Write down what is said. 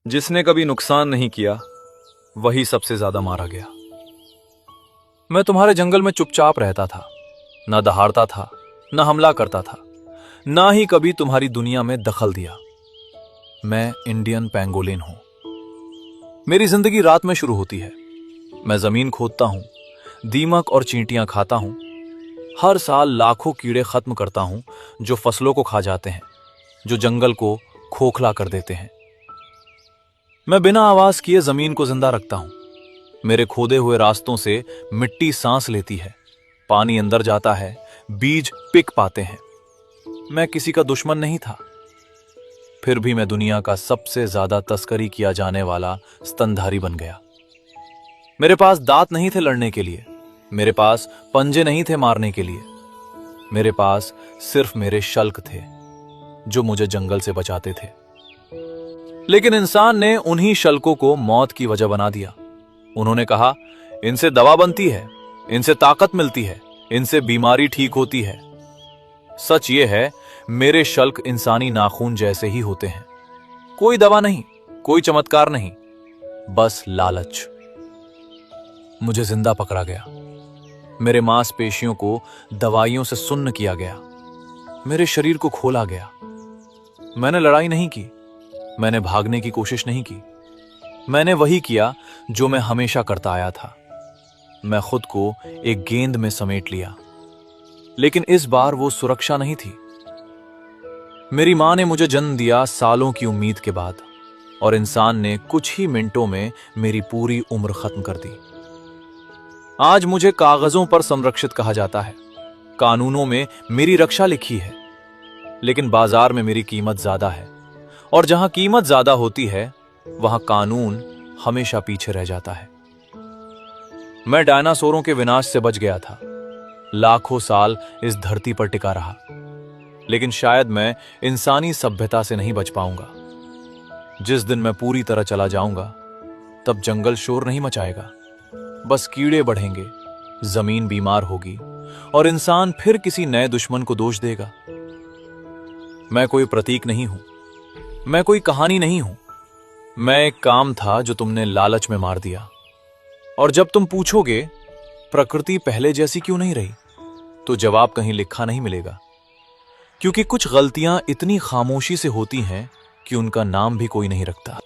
जिसने कभी नुकसान नहीं किया वही सबसे ज्यादा मारा गया। मैं तुम्हारे जंगल में चुपचाप रहता था, न दहाड़ता था, न हमला करता था, ना ही कभी तुम्हारी दुनिया में दखल दिया। मैं इंडियन पेंगोलिन हूं। मेरी जिंदगी रात में शुरू होती है। मैं जमीन खोदता हूं, दीमक और चींटियां खाता हूं। हर साल लाखों कीड़े खत्म करता हूं जो फसलों को खा जाते हैं, जो जंगल को खोखला कर देते हैं। मैं बिना आवाज किए जमीन को जिंदा रखता हूं। मेरे खोदे हुए रास्तों से मिट्टी सांस लेती है, पानी अंदर जाता है, बीज पिक पाते हैं। मैं किसी का दुश्मन नहीं था, फिर भी मैं दुनिया का सबसे ज्यादा तस्करी किया जाने वाला स्तनधारी बन गया। मेरे पास दांत नहीं थे लड़ने के लिए, मेरे पास पंजे नहीं थे मारने के लिए। मेरे पास सिर्फ मेरे शल्क थे जो मुझे जंगल से बचाते थे। लेकिन इंसान ने उन्हीं शल्कों को मौत की वजह बना दिया। उन्होंने कहा, इनसे दवा बनती है, इनसे ताकत मिलती है, इनसे बीमारी ठीक होती है। सच यह है, मेरे शल्क इंसानी नाखून जैसे ही होते हैं। कोई दवा नहीं, कोई चमत्कार नहीं, बस लालच। मुझे जिंदा पकड़ा गया, मेरे मांसपेशियों को दवाइयों से सुन्न किया गया, मेरे शरीर को खोला गया। मैंने लड़ाई नहीं की, मैंने भागने की कोशिश नहीं की। मैंने वही किया जो मैं हमेशा करता आया था। मैं खुद को एक गेंद में समेट लिया, लेकिन इस बार वो सुरक्षा नहीं थी। मेरी मां ने मुझे जन्म दिया सालों की उम्मीद के बाद, और इंसान ने कुछ ही मिनटों में मेरी पूरी उम्र खत्म कर दी। आज मुझे कागजों पर संरक्षित कहा जाता है, कानूनों में मेरी रक्षा लिखी है, लेकिन बाजार में मेरी कीमत ज्यादा है, और जहां कीमत ज्यादा होती है वहां कानून हमेशा पीछे रह जाता है। मैं डायनासोरों के विनाश से बच गया था, लाखों साल इस धरती पर टिका रहा, लेकिन शायद मैं इंसानी सभ्यता से नहीं बच पाऊंगा। जिस दिन मैं पूरी तरह चला जाऊंगा, तब जंगल शोर नहीं मचाएगा, बस कीड़े बढ़ेंगे, जमीन बीमार होगी, और इंसान फिर किसी नए दुश्मन को दोष देगा। मैं कोई प्रतीक नहीं हूं, मैं कोई कहानी नहीं हूं। मैं एक काम था जो तुमने लालच में मार दिया। और जब तुम पूछोगे प्रकृति पहले जैसी क्यों नहीं रही, तो जवाब कहीं लिखा नहीं मिलेगा, क्योंकि कुछ गलतियां इतनी खामोशी से होती हैं कि उनका नाम भी कोई नहीं रखता।